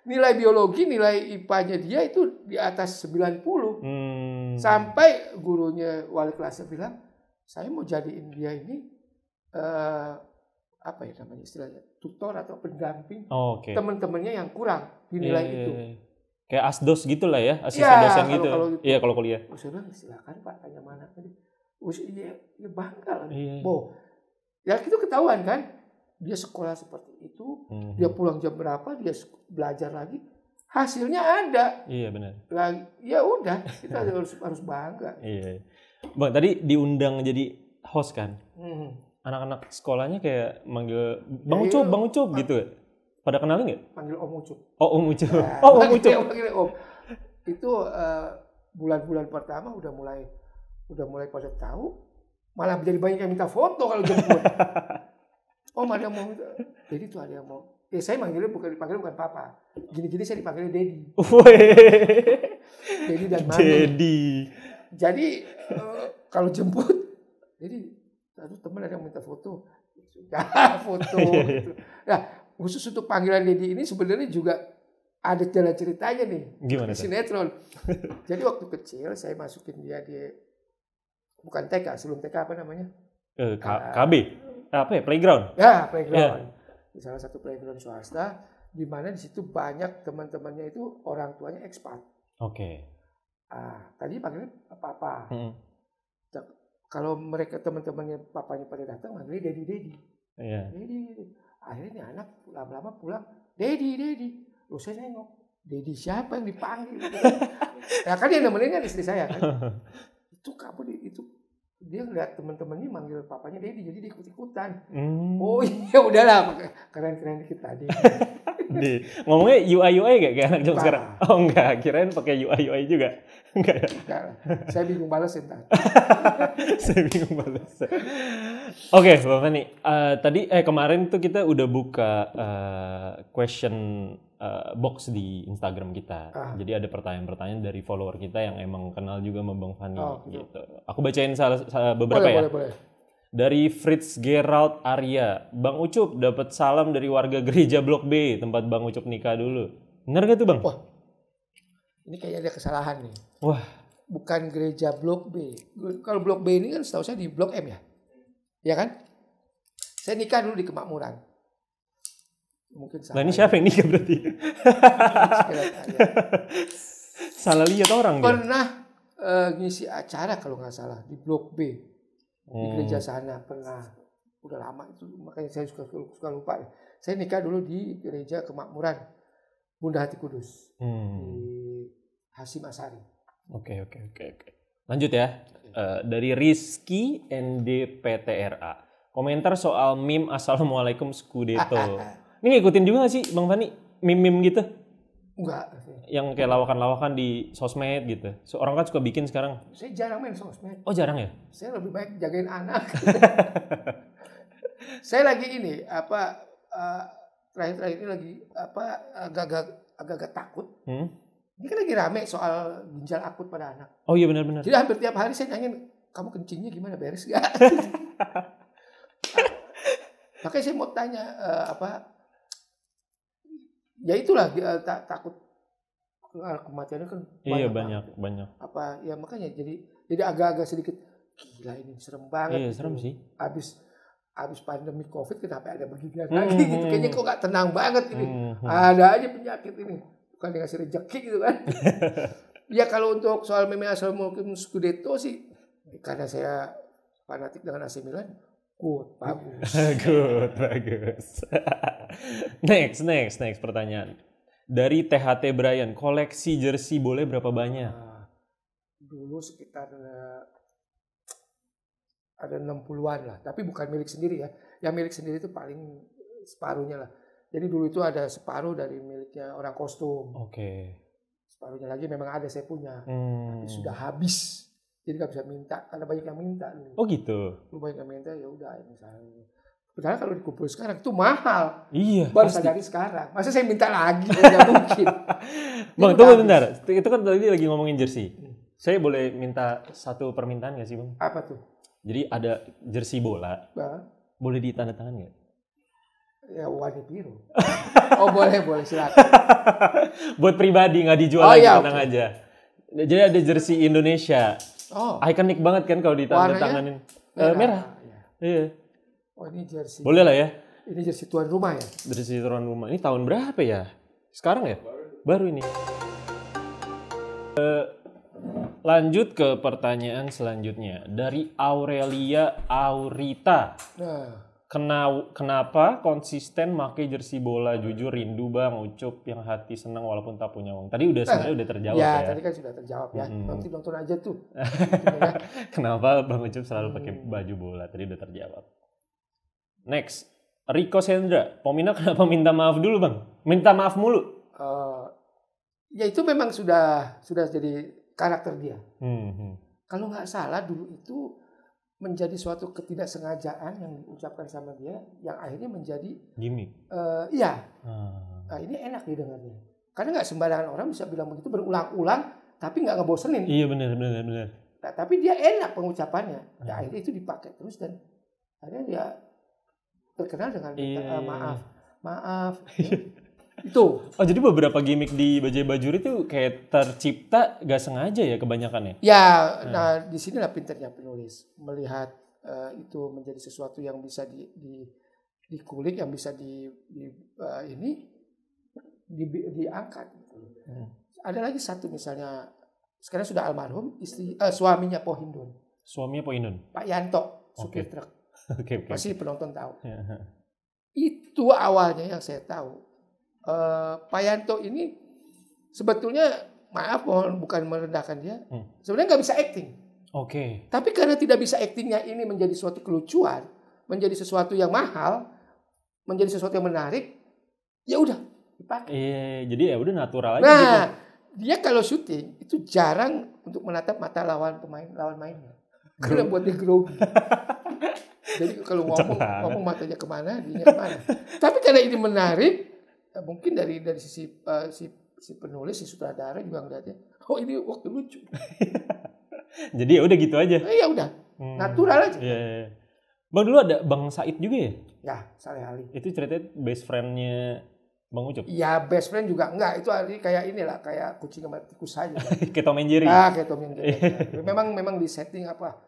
nilai biologi, nilai IPA-nya dia itu di atas 90. Sampai gurunya wali kelasnya bilang, saya mau jadiin dia ini apa ya namanya istilahnya, tutor atau pendamping teman-temannya yang kurang di nilai itu. Kayak asdos gitulah ya, asisten dosen gitu. Iya kalau kuliah. Saya bilang silakan Pak, tanya mana tadi. Iya bangga lah. Ya itu ketahuan kan, dia sekolah seperti itu, dia pulang jam berapa, dia belajar lagi, hasilnya ada. Iya benar. Ya udah, kita harus bangga. Iya. Bang, tadi diundang jadi host kan? Anak-anak sekolahnya kayak manggil Bang Ucup gitu. Pada kenalin nggak? Panggil Om Ucup. Om Ucup. Om Ucup. Panggil Om. Itu bulan-bulan pertama udah mulai pada tahu. Malah jadi banyak yang minta foto kalau jemput. Om ada yang mau minta. Jadi tuh ada yang mau. Saya manggilnya bukan papa. Gini-gini saya dipanggilnya Dedi. Dedi dan Mami. Dedi. Jadi kalau jemput, jadi teman ada yang minta foto, sudah foto. Gitu. Nah khusus untuk panggilan Dedi ini sebenarnya juga ada jalan ceritanya nih. Gimana? Sinetron. Jadi waktu kecil saya masukin dia di bukan TK, sebelum TK apa namanya? KB. Apa ya? Playground. Ya playground. Di salah satu playground swasta, di mana di situ banyak teman-temannya itu orang tuanya ekspat. Oke. Tadi panggilnya papa. Kalau mereka teman-temannya papanya pada datang, manggilnya Dedi. Iya. Dedi. Akhirnya nih anak lama-lama pulang, Dedi. Loh saya nengok, Dedi siapa yang dipanggil? Nah kan yang nemenin kan istri saya kan. Itu dia ngeliat teman-temannya manggil papanya Dedi, jadi dia ikut-ikutan. Oh iya udahlah, keren-keren dikit tadi. Ngomongnya UI gak kayak anak zaman sekarang? Oh enggak, kirain pakai UI juga. Enggak. Saya bingung balas entar. Oke, Bang Fani. Tadi kemarin tuh kita udah buka question box di Instagram kita. Jadi ada pertanyaan-pertanyaan dari follower kita yang emang kenal juga sama Bang Fani gitu. Aku bacain beberapa boleh. Dari Fritz Gerald Arya, Bang Ucup dapat salam dari warga gereja Blok B, tempat Bang Ucup nikah dulu. Bener gak tuh Bang? Wah, ini kayaknya ada kesalahan nih. Wah. Bukan gereja Blok B. Kalau Blok B ini kan setahu saya di Blok M ya. Ya kan? Saya nikah dulu di Kemakmuran. Mungkin salah. Nah ini siapa yang nikah berarti? Salah lihat orang dia. Pernah ngisi acara kalau nggak salah di Blok B. Di gereja sana pernah. Udah lama itu, makanya saya suka lupa. Saya nikah dulu di gereja Kemakmuran Bunda Hati Kudus di Hasim Asari. Oke. Lanjut ya. Dari Rizky NDPTRA. Komentar soal meme Assalamualaikum Scudetto. Ini ngikutin juga gak sih Bang Fani? Meme-meme gitu? Enggak. Yang kayak lawakan-lawakan di sosmed gitu. Orang kan suka bikin sekarang. Saya jarang main sosmed. Oh jarang ya? Saya lebih baik jagain anak. Saya lagi ini terakhir ini lagi agak-agak takut. Ini kan lagi rame soal ginjal akut pada anak. Oh iya benar-benar. Jadi hampir tiap hari saya nanyain, kamu kencingnya gimana, beres gak? Makanya saya mau tanya ya itulah takut kematiannya kan banyak. Iya banyak. Ya makanya jadi agak-agak sedikit gila, ini serem banget. Iya gitu. serem sih. Abis pandemi COVID kenapa ada beginian lagi gitu. Kayaknya kok gak tenang banget ini. Ada aja penyakit ini. Bukan dikasih rezeki gitu kan. Ya kalau untuk soal meme Assalamualaikum Scudetto sih, karena saya fanatik dengan AC Milan, bagus. Bagus. Next pertanyaan. Dari THT Brian, koleksi jersey boleh berapa banyak? Dulu sekitar ada 60-an lah, tapi bukan milik sendiri ya. Yang milik sendiri itu paling separuhnya lah. Jadi dulu itu ada separuh dari miliknya orang kostum. Oke. Separuhnya lagi memang ada saya punya, tapi sudah habis. Jadi nggak bisa minta karena banyak yang minta. Oh gitu. Lu banyak yang minta ya udah misalnya. Padahal kalau dikumpul sekarang itu mahal. Iya. Baru sadari sekarang. Masa saya minta lagi? Nggak mungkin. Bang, tunggu bentar. Itu kan tadi lagi ngomongin jersey. Saya boleh minta satu permintaan nggak sih Bang? Apa tuh? Jadi ada jersey bola. Boleh ditandatangan nggak? Ya warna biru. Oh boleh silakan. Buat pribadi nggak dijual lagi, tenang aja. Jadi ada jersey Indonesia. Ikonik banget kan kalau ditandatanganin. Merah. Iya. Oh ini jersey. Boleh lah ya. Ini jersey tuan rumah ya? Jersey tuan rumah. Ini tahun berapa ya? Sekarang ya? Baru ini. Lanjut ke pertanyaan selanjutnya. Dari Aurelia Aurita. Kenapa konsisten pakai jersey bola? Jujur rindu Bang, Ucup yang hati senang walaupun tak punya uang. Tadi sebenarnya udah terjawab ya. Ya, tadi kan sudah terjawab ya. Nanti nonton aja tuh. Kenapa Bang Ucup selalu pakai baju bola? Tadi udah terjawab. Next, Rico Sendra. Pomina kenapa minta maaf dulu Bang? Minta maaf mulu. Ya itu memang sudah jadi karakter dia. Kalau nggak salah dulu itu menjadi suatu ketidaksengajaan yang diucapkan sama dia, yang akhirnya menjadi gimmick. Iya. Nah, ini enak didengarnya. Karena nggak sembarangan orang bisa bilang begitu berulang-ulang, tapi nggak ngebosenin. Iya benar. Nah, tapi dia enak pengucapannya. Ya, akhirnya itu dipakai terus dan akhirnya dia terkenal dengan maaf. Ya. Itu. Oh jadi beberapa gimmick di Bajai Bajuri itu kayak tercipta gak sengaja ya kebanyakannya? Ya, nah di sinilah pinternya penulis melihat itu menjadi sesuatu yang bisa dikulik, yang bisa diangkat. Ada lagi satu misalnya sekarang sudah almarhum suaminya Pohindun. Suaminya Pohindun. Pak Yanto, supir truk. Okay. Pasti penonton tahu. Itu awalnya yang saya tahu. Pak Yanto ini sebetulnya mohon bukan merendahkan dia, sebenarnya nggak bisa acting. Oke. Tapi karena tidak bisa actingnya ini menjadi suatu kelucuan, menjadi sesuatu yang mahal, menjadi sesuatu yang menarik, ya udah dipakai. Jadi ya udah natural aja. Nah, gitu. Dia kalau syuting itu jarang untuk menatap mata lawan mainnya, karena buat dia grogi. Jadi kalau ngomong matanya kemana, dia kemana. Tapi karena ini menarik. Mungkin dari sisi si penulis, si sutradara juga ngeliatnya, ini waktu lucu. Jadi ya udah gitu aja. Ya udah, natural aja. Yeah. Bang dulu ada Bang Said juga ya? Ya, Saleh Ali. Itu ceritanya best friend-nya Bang Ucup? Ya best friend juga enggak. Itu kayak inilah, kayak kucing sama tikus saja. Kayak Tom and Jerry. Kayak Tom and Jerry. Memang di setting apa?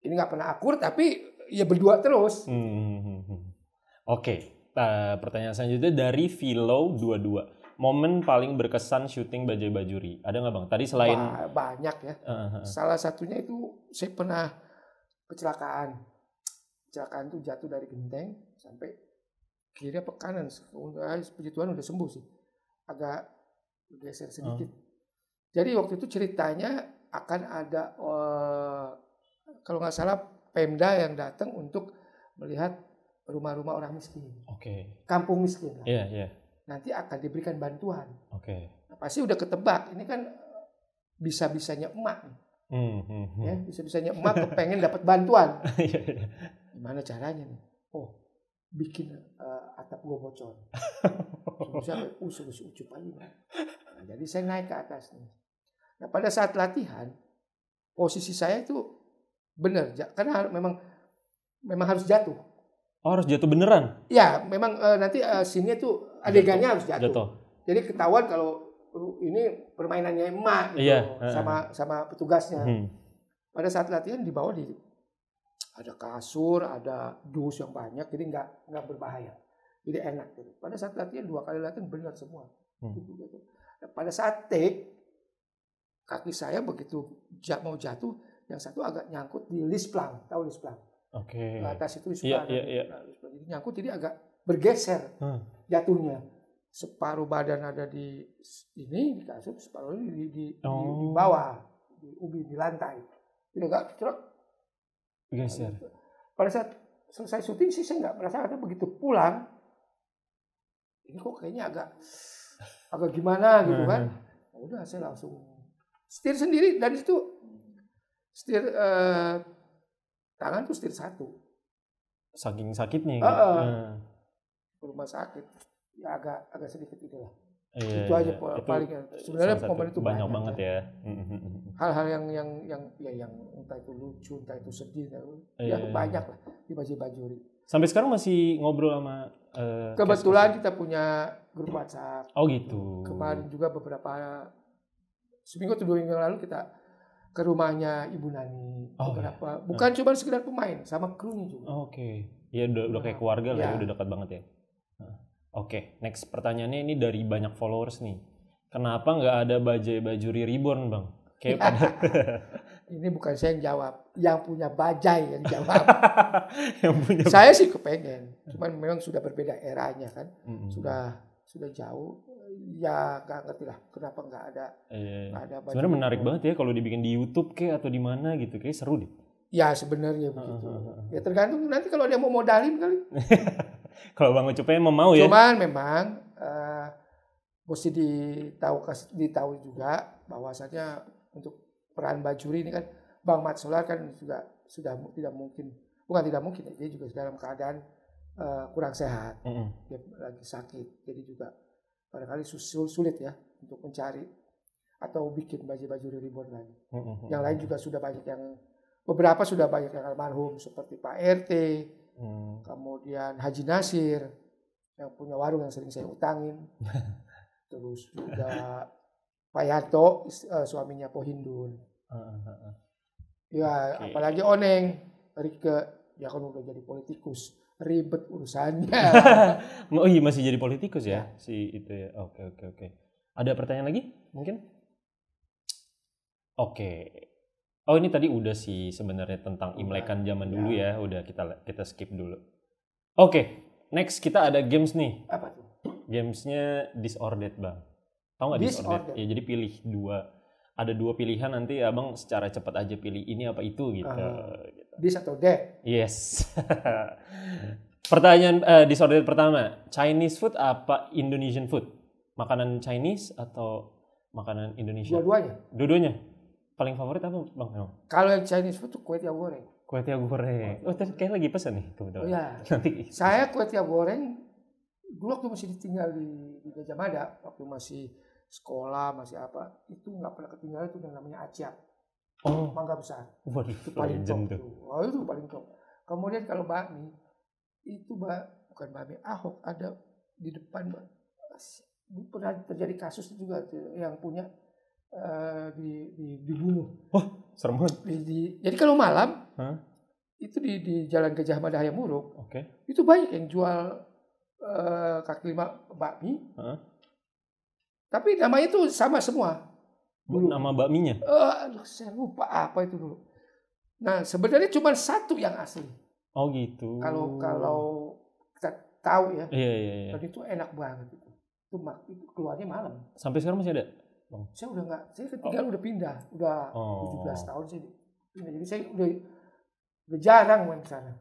Ini nggak pernah akur, tapi ya berdua terus. Oke. Pertanyaan selanjutnya dari Philo 22. Momen paling berkesan syuting Bajai Bajuri. Ada nggak Bang? Tadi selain... Banyak ya. Salah satunya itu saya pernah kecelakaan. Kecelakaan itu jatuh dari genteng sampai kiri apa kanan. Puji Tuhan udah sembuh sih. Agak bergeser sedikit. Jadi waktu itu ceritanya akan ada, kalau nggak salah, Pemda yang datang untuk melihat rumah-rumah orang miskin. Oke. Kampung miskin. Iya. Nanti akan diberikan bantuan. Oke. Nah, pasti udah ketebak. Ini kan bisa-bisanya emak. Ya, bisa-bisanya emak kepengen dapat bantuan. Gimana caranya nih? Oh, bikin atap gua bocor. Sampai ucup aja. Nah, jadi saya naik ke atas nih. Nah, pada saat latihan, posisi saya itu benar, karena memang harus jatuh. Oh, harus jatuh beneran? Ya, memang nanti scene-nya tuh adegannya harus jatuh. Jadi ketahuan kalau ini permainannya emak gitu, sama petugasnya. Pada saat latihan di bawah ada kasur, ada dus yang banyak, jadi nggak berbahaya, jadi enak. Gitu. Pada saat latihan 2 kali latihan benar semua. Gitu. Nah, pada saat take, kaki saya begitu mau jatuh, yang satu agak nyangkut di lisplang, tahu lisplang? Oke. Ke atas itu lisplang. Iya. Jadi nyangkut, jadi agak bergeser jatuhnya. Separuh badan ada di kasur, separuh di bawah, di lantai. Jadi agak truk. Geser. Pada saat selesai syuting sih saya nggak merasa, ada begitu pulang, ini kok kayaknya agak gimana gitu kan. Udah saya langsung setir sendiri, dan itu setir tangan tuh setir 1. Saking sakitnya. Ke rumah sakit. Ya agak sedikit itulah. Itu aja paling. Sebenarnya momen itu banyak banget ya. Hal-hal yang entah itu lucu, entah itu sedih, banyak lah di Bajai Bajuri. Sampai sekarang masih ngobrol sama kebetulan kita punya grup WhatsApp. Oh gitu. Kemarin juga seminggu atau 2 minggu yang lalu kita ke rumahnya Ibu Nani. Bukan cuma sekedar pemain, sama krunya juga. Oke. Ya udah kayak keluarga lah ya, udah dekat banget ya. Oke, next pertanyaannya ini dari banyak followers nih. Kenapa nggak ada Bajai Bajuri Reborn, Bang? Ini bukan saya yang jawab, yang punya Bajai yang jawab. Saya sih kepengen, cuman memang sudah berbeda eranya kan, sudah jauh. Ya nggak ngerti lah kenapa nggak ada. Sebenarnya menarik banget ya kalau dibikin di YouTube atau di mana gitu, kayak seru deh. Ya sebenarnya begitu. Ya tergantung nanti kalau dia mau modalin kali. Kalau Bang Ucupnya mau ya. Cuman memang mesti ditahu juga bahwasanya untuk peran Bajuri ini kan Bang Mat Solar kan juga sudah tidak mungkin, bukan tidak mungkin, dia juga dalam keadaan kurang sehat, dia lagi sakit, jadi juga barangkali sulit ya untuk mencari atau bikin Bajai Bajuri Reborn lagi. Yang lain juga sudah banyak beberapa sudah banyak yang almarhum seperti Pak RT, kemudian Haji Nasir yang punya warung yang sering saya utangin, terus juga Pak Yanto suaminya Pohindun, ya apalagi Oneng Rike, dia kan udah jadi politikus, ribet urusannya. Oh iya masih jadi politikus ya si itu ya. Oke. Ada pertanyaan lagi mungkin? Oke. Oh ini tadi udah sih sebenarnya tentang Imlekan zaman dulu ya. Udah kita skip dulu. Oke, next kita ada games nih. Apa tuh? Gamesnya Disordered, Bang. Tahu nggak Disordered? Ya jadi pilih 2. Ada 2 pilihan, nanti abang secara cepat aja pilih ini apa itu gitu. Dis atau that? Yes. Pertanyaan Disordered pertama, Chinese food apa Indonesian food? Makanan Chinese atau makanan Indonesia? Dua-duanya. Paling favorit apa, Bang? Kalau yang Chinese food tuh kue tiaw goreng. Kue tiaw goreng. Oh, kayak lagi pesan nih kebetulan. Oh iya. Nanti. Saya kue tiaw goreng dulu waktu masih tinggal di Gajah Mada, waktu masih sekolah, masih apa, itu nggak pernah ketinggalan itu yang namanya aciak. Mangga besar. Waduh, itu paling top tuh. Itu paling top. Kemudian kalau bakmi, itu bukan bakmi Ahok, ada di depan pernah terjadi kasus juga yang punya dibunuh. Oh, serem banget. Jadi kalau malam itu di Jalan Gajah Mada Hayamuruk, itu banyak yang jual kaki lima bakmi. Tapi namanya itu sama semua. Dulu. Nama bakminya? Saya lupa apa itu dulu. Nah, sebenarnya cuma satu yang asli. Oh gitu. Kalau kita tahu ya. Iya. Dan itu enak banget itu. Itu keluarnya malam. Sampai sekarang masih ada? Bang? Saya udah nggak. Saya ketinggalan udah pindah. Udah 17 tahun sih. Jadi saya udah jarang main ke sana.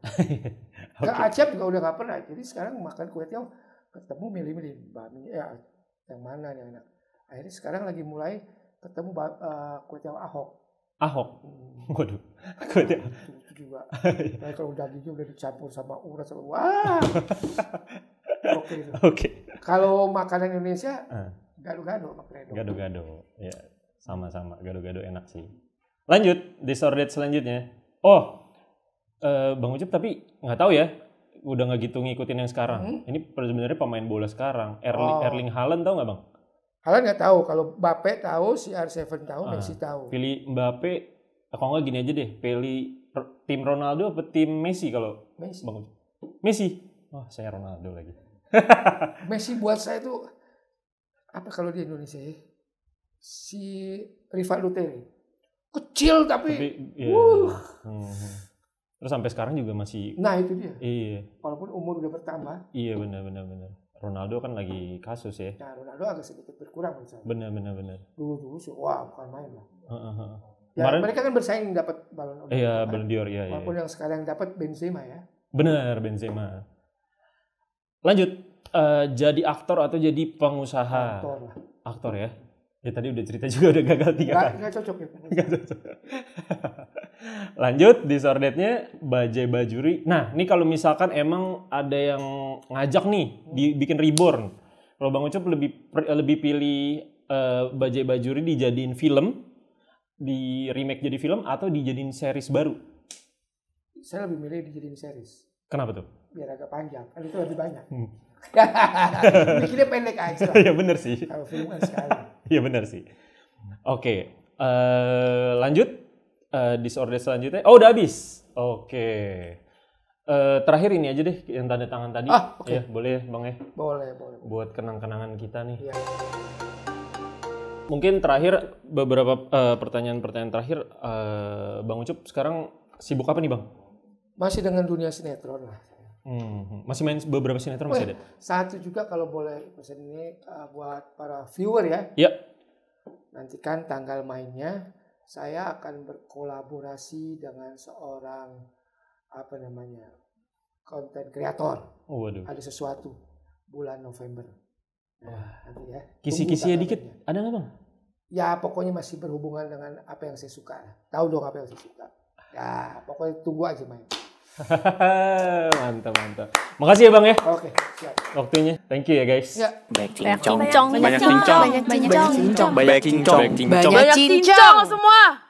Ke Aceh juga udah nggak pernah. Jadi sekarang makan kue tiaw ketemu milih-milih bakmi ya yang mana yang enak. Akhirnya sekarang lagi mulai ketemu kue tiaw Ahok. Waduh. Kue tiaw. Itu juga. Nah, kalau dagingnya udah dicampur sama urat, wah. Oke. Kalau makanan Indonesia, gado-gado makan. Gado-gado, ya sama-sama. Gado-gado enak sih. Lanjut, disordered selanjutnya. Oh, Bang Ucup tapi nggak tahu ya, udah nggak gitu ngikutin yang sekarang. Ini sebenarnya pemain bola sekarang. Erling Haaland tahu nggak Bang? Haaland nggak tahu. Kalau Mbappe tahu, CR7 tahu, Messi tahu. Pilih Mbappe, kalau nggak gini aja deh. Pilih tim Ronaldo atau tim Messi kalau Messi. Bang Ucup? Messi. Oh, saya Ronaldo lagi. Messi buat saya tuh apa kalau di Indonesia ya? Si Rivaldo kecil tapi Terus sampai sekarang juga masih. Nah itu dia. Iya. Walaupun umur udah bertambah. Iya benar. Ronaldo kan lagi kasus ya. Nah Ronaldo agak sedikit berkurang misalnya. Benar. Dulu sih bukan main lah. Ya, mereka kan bersaing dapat Ballon d'Or. Iya Ballon d'Or ya. Walaupun yang sekarang dapat Benzema ya. Benar Benzema. Lanjut, jadi aktor atau jadi pengusaha? Aktor ya. Ya tadi udah cerita juga udah gagal 3 kali. Nggak cocok ya. Nggak cocok. Lanjut, disordednya Bajai Bajuri. Nah, ini kalau misalkan emang ada yang ngajak nih, bikin reborn. Kalau Bang Ucup lebih pilih Bajai Bajuri dijadiin film, di remake jadi film, atau dijadiin series baru? Saya lebih milih dijadiin series. Kenapa tuh? Biar agak panjang, kan itu lebih banyak. Bikinnya pendek aja. Iya benar sih. Kalau film kan sekali. Iya benar sih. Oke, lanjut disorder selanjutnya. Oh udah habis. Oke. Terakhir ini aja deh yang tanda tangan tadi. Okay. Ya boleh Bang ya. Boleh. Buat kenang-kenangan kita nih. Ya. Mungkin terakhir beberapa pertanyaan terakhir. Bang Ucup sekarang sibuk apa nih Bang? Masih dengan dunia sinetron lah. Masih main beberapa sinetron masih ada? Satu juga kalau boleh pesan ini buat para viewer ya. Iya. Nantikan tanggal mainnya. Saya akan berkolaborasi dengan seorang konten kreator. Oh, waduh. Ada sesuatu bulan November. Nah, nanti ya. Kisi-kisinya dikit. Ada nggak Bang? Ya pokoknya masih berhubungan dengan apa yang saya suka. Tahu dong apa yang saya suka. Ya pokoknya tunggu aja main. Mantap. Makasih ya Bang ya. Oke, siap. Waktunya. Thank you ya guys. Ya. Banyak cincong semua.